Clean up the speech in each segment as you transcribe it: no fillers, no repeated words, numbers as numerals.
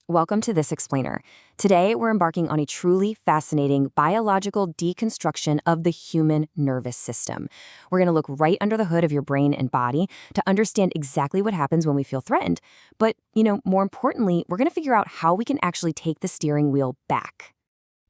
Welcome to This Explainer. Today, we're embarking on a truly fascinating biological deconstruction of the human nervous system. We're going to look right under the hood of your brain and body to understand exactly what happens when we feel threatened. But, more importantly, we're going to figure out how we can actually take the steering wheel back.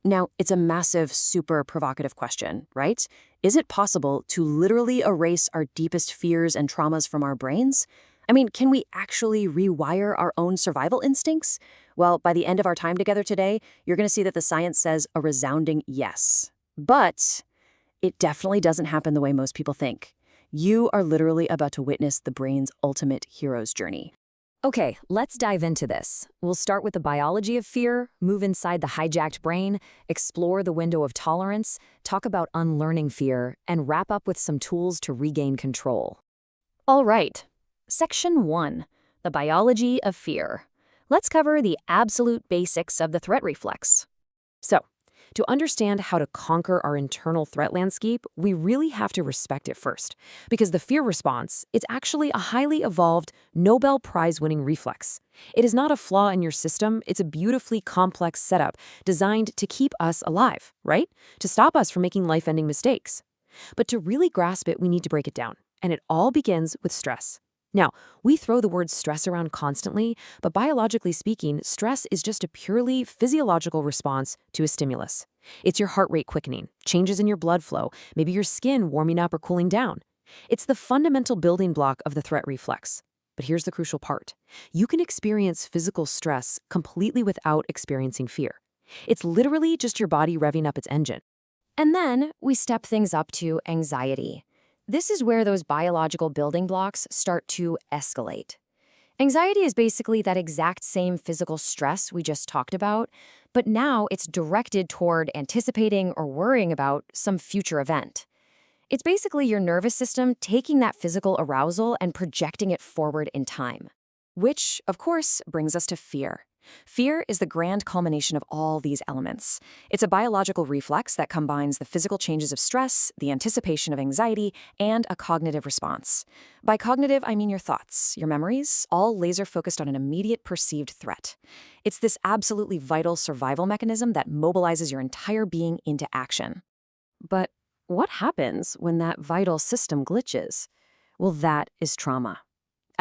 Now, it's a massive, super provocative question, right? Is it possible to literally erase our deepest fears and traumas from our brains? I mean, can we actually rewire our own survival instincts? Well, by the end of our time together today, you're going to see that the science says a resounding yes. But it definitely doesn't happen the way most people think. You are literally about to witness the brain's ultimate hero's journey. Okay, let's dive into this. We'll start with the biology of fear, move inside the hijacked brain, explore the window of tolerance, talk about unlearning fear, and wrap up with some tools to regain control. All right. Section 1. The biology of fear. Let's cover the absolute basics of the threat reflex. So, to understand how to conquer our internal threat landscape, we really have to respect it first. Because the fear response, it's actually a highly evolved, Nobel Prize-winning reflex. It is not a flaw in your system, it's a beautifully complex setup designed to keep us alive, right? To stop us from making life-ending mistakes. But to really grasp it, we need to break it down. And it all begins with stress. Now, we throw the word stress around constantly, but biologically speaking, stress is just a purely physiological response to a stimulus. It's your heart rate quickening, changes in your blood flow, maybe your skin warming up or cooling down. It's the fundamental building block of the threat reflex. But here's the crucial part. You can experience physical stress completely without experiencing fear. It's literally just your body revving up its engine. And then we step things up to anxiety. This is where those biological building blocks start to escalate. Anxiety is basically that exact same physical stress we just talked about, but now it's directed toward anticipating or worrying about some future event. It's basically your nervous system taking that physical arousal and projecting it forward in time. Which, of course, brings us to fear. Fear is the grand culmination of all these elements. It's a biological reflex that combines the physical changes of stress, the anticipation of anxiety, and a cognitive response. By cognitive, I mean your thoughts, your memories, all laser-focused on an immediate perceived threat. It's this absolutely vital survival mechanism that mobilizes your entire being into action. But what happens when that vital system glitches? Well, that is trauma.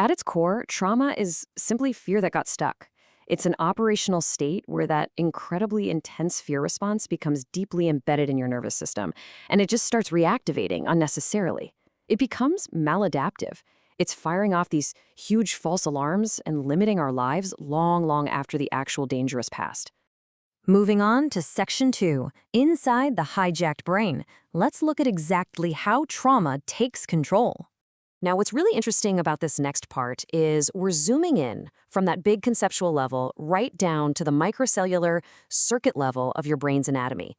At its core, trauma is simply fear that got stuck. It's an operational state where that incredibly intense fear response becomes deeply embedded in your nervous system, and it just starts reactivating unnecessarily. It becomes maladaptive. It's firing off these huge false alarms and limiting our lives long after the actual danger has passed. Moving on to Section 2, Inside the Hijacked Brain, let's look at exactly how trauma takes control. Now, what's really interesting about this next part is we're zooming in from that big conceptual level right down to the microcellular circuit level of your brain's anatomy.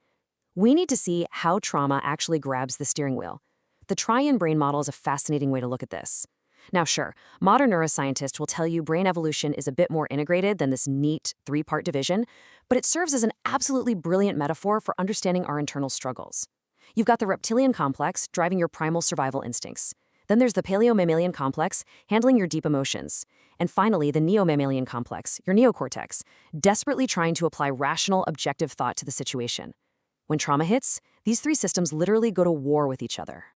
We need to see how trauma actually grabs the steering wheel. The triune brain model is a fascinating way to look at this. Now, sure, modern neuroscientists will tell you brain evolution is a bit more integrated than this neat three-part division, but it serves as an absolutely brilliant metaphor for understanding our internal struggles. You've got the reptilian complex driving your primal survival instincts. Then there's the paleo-mammalian complex, handling your deep emotions. And finally, the neo-mammalian complex, your neocortex, desperately trying to apply rational, objective thought to the situation. When trauma hits, these three systems literally go to war with each other.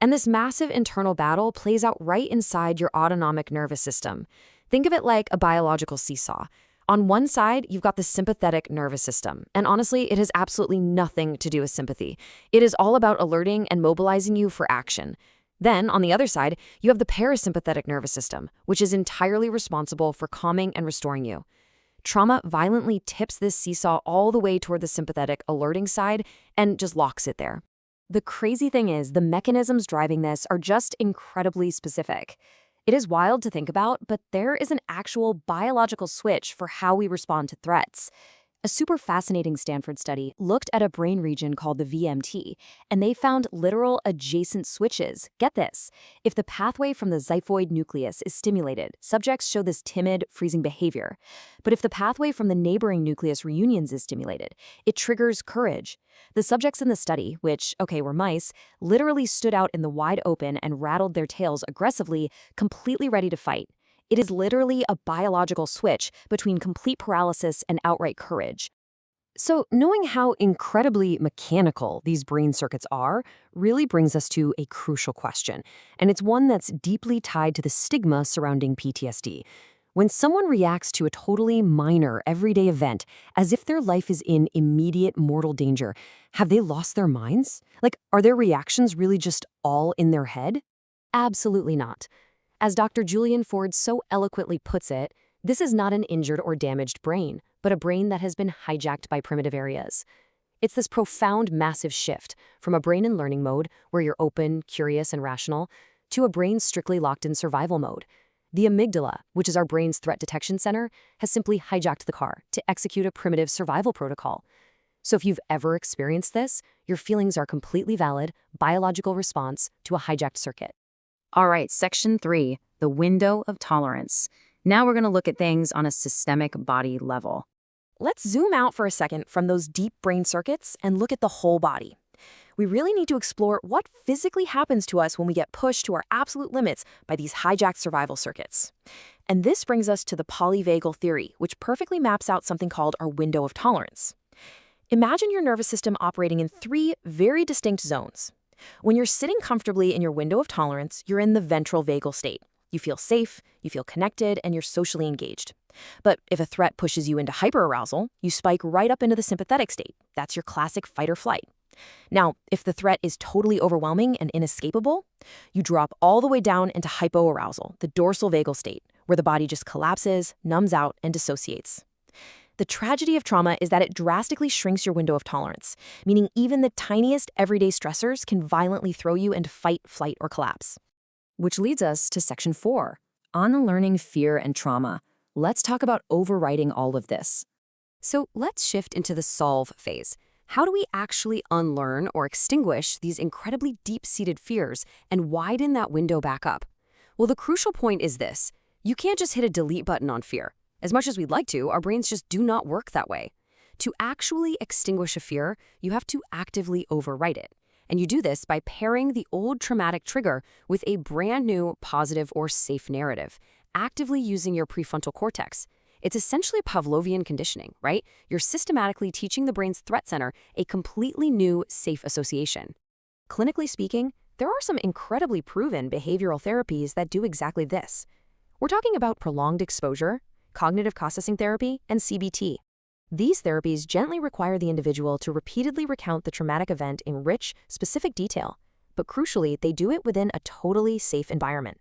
And this massive internal battle plays out right inside your autonomic nervous system. Think of it like a biological seesaw. On one side, you've got the sympathetic nervous system, and honestly, it has absolutely nothing to do with sympathy. It is all about alerting and mobilizing you for action. Then, on the other side, you have the parasympathetic nervous system, which is entirely responsible for calming and restoring you. Trauma violently tips this seesaw all the way toward the sympathetic alerting side and just locks it there. The crazy thing is, the mechanisms driving this are just incredibly specific. It is wild to think about, but there is an actual biological switch for how we respond to threats. A super fascinating Stanford study looked at a brain region called the VMT, and they found literal adjacent switches. Get this. If the pathway from the xiphoid nucleus is stimulated, subjects show this timid, freezing behavior. But if the pathway from the neighboring nucleus reunions is stimulated, it triggers courage. The subjects in the study, which, were mice, literally stood out in the wide open and rattled their tails aggressively, completely ready to fight. It is literally a biological switch between complete paralysis and outright courage. So, knowing how incredibly mechanical these brain circuits are really brings us to a crucial question, and it's one that's deeply tied to the stigma surrounding PTSD. When someone reacts to a totally minor, everyday event as if their life is in immediate mortal danger, have they lost their minds? Like, are their reactions really just all in their head? Absolutely not. As Dr. Julian Ford so eloquently puts it, this is not an injured or damaged brain, but a brain that has been hijacked by primitive areas. It's this profound, massive shift from a brain in learning mode, where you're open, curious, and rational, to a brain strictly locked in survival mode. The amygdala, which is our brain's threat detection center, has simply hijacked the car to execute a primitive survival protocol. So if you've ever experienced this, your feelings are completely valid, biological response to a hijacked circuit. All right, section 3, the window of tolerance. Now we're going to look at things on a systemic body level. Let's zoom out for a second from those deep brain circuits and look at the whole body. We really need to explore what physically happens to us when we get pushed to our absolute limits by these hijacked survival circuits. And this brings us to the polyvagal theory, which perfectly maps out something called our window of tolerance. Imagine your nervous system operating in 3 very distinct zones. When you're sitting comfortably in your window of tolerance, you're in the ventral vagal state. You feel safe, you feel connected, and you're socially engaged. But if a threat pushes you into hyperarousal, you spike right up into the sympathetic state. That's your classic fight or flight. Now, if the threat is totally overwhelming and inescapable, you drop all the way down into hypoarousal, the dorsal vagal state, where the body just collapses, numbs out, and dissociates. The tragedy of trauma is that it drastically shrinks your window of tolerance, meaning even the tiniest everyday stressors can violently throw you into fight, flight, or collapse. Which leads us to section 4, unlearning fear and trauma. Let's talk about overriding all of this. So let's shift into the solve phase. How do we actually unlearn or extinguish these incredibly deep-seated fears and widen that window back up? Well, the crucial point is this. You can't just hit a delete button on fear. As much as we'd like to, our brains just do not work that way. To actually extinguish a fear, you have to actively overwrite it. And you do this by pairing the old traumatic trigger with a brand new positive or safe narrative, actively using your prefrontal cortex. It's essentially Pavlovian conditioning, right? You're systematically teaching the brain's threat center a completely new, safe association. Clinically speaking, there are some incredibly proven behavioral therapies that do exactly this. We're talking about prolonged exposure, cognitive processing therapy, and CBT. These therapies gently require the individual to repeatedly recount the traumatic event in rich, specific detail, but crucially, they do it within a totally safe environment.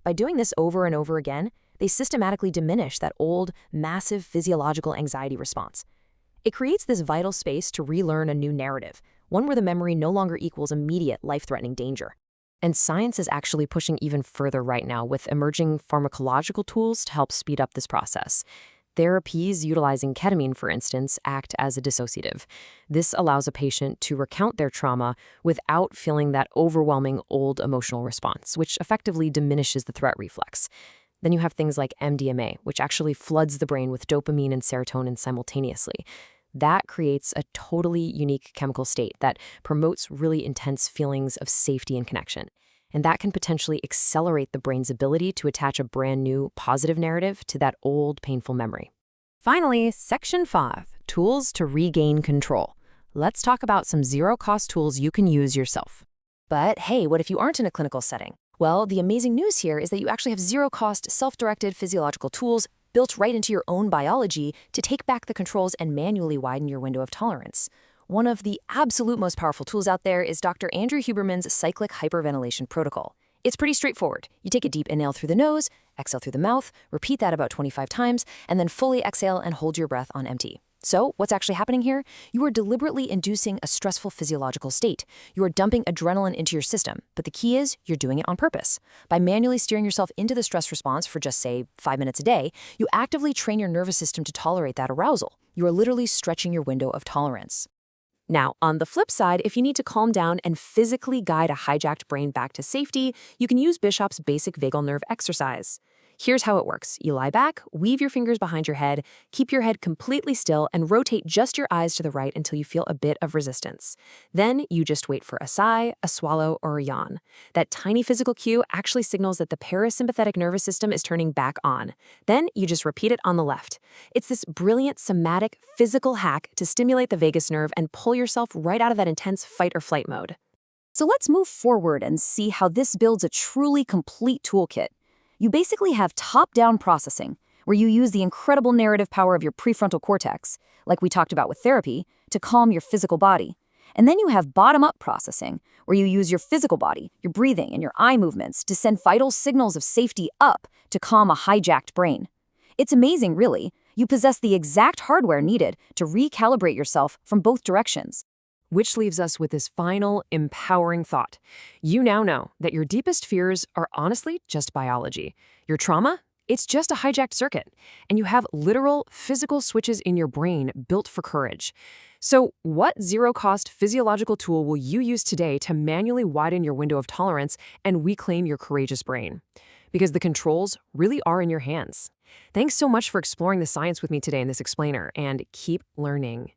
By doing this over and over again, they systematically diminish that old, massive physiological anxiety response. It creates this vital space to relearn a new narrative, one where the memory no longer equals immediate life-threatening danger. And science is actually pushing even further right now with emerging pharmacological tools to help speed up this process. Therapies utilizing ketamine, for instance, act as a dissociative. This allows a patient to recount their trauma without feeling that overwhelming old emotional response, which effectively diminishes the threat reflex. Then you have things like MDMA, which actually floods the brain with dopamine and serotonin simultaneously. That creates a totally unique chemical state that promotes really intense feelings of safety and connection. And that can potentially accelerate the brain's ability to attach a brand new positive narrative to that old painful memory. Finally, section 5, tools to regain control. Let's talk about some zero-cost tools you can use yourself. But hey, what if you aren't in a clinical setting? Well, the amazing news here is that you actually have zero-cost, self-directed physiological tools built right into your own biology to take back the controls and manually widen your window of tolerance. One of the absolute most powerful tools out there is Dr. Andrew Huberman's cyclic hyperventilation protocol. It's pretty straightforward. You take a deep inhale through the nose, exhale through the mouth, repeat that about 25 times, and then fully exhale and hold your breath on empty. So, what's actually happening here? You are deliberately inducing a stressful physiological state. You are dumping adrenaline into your system, but the key is you're doing it on purpose. By manually steering yourself into the stress response for just, say, 5 minutes a day, you actively train your nervous system to tolerate that arousal. You are literally stretching your window of tolerance. Now, on the flip side, if you need to calm down and physically guide a hijacked brain back to safety, you can use Bishop's basic vagal nerve exercise. Here's how it works. You lie back, weave your fingers behind your head, keep your head completely still, and rotate just your eyes to the right until you feel a bit of resistance. Then you just wait for a sigh, a swallow, or a yawn. That tiny physical cue actually signals that the parasympathetic nervous system is turning back on. Then you just repeat it on the left. It's this brilliant somatic physical hack to stimulate the vagus nerve and pull yourself right out of that intense fight or flight mode. So let's move forward and see how this builds a truly complete toolkit. You basically have top-down processing, where you use the incredible narrative power of your prefrontal cortex, like we talked about with therapy, to calm your physical body. And then you have bottom-up processing, where you use your physical body, your breathing, and your eye movements to send vital signals of safety up to calm a hijacked brain. It's amazing, really. You possess the exact hardware needed to recalibrate yourself from both directions. Which leaves us with this final, empowering thought. You now know that your deepest fears are honestly just biology. Your trauma? It's just a hijacked circuit. And you have literal, physical switches in your brain built for courage. So, what zero-cost physiological tool will you use today to manually widen your window of tolerance and reclaim your courageous brain? Because the controls really are in your hands. Thanks so much for exploring the science with me today in this explainer, and keep learning.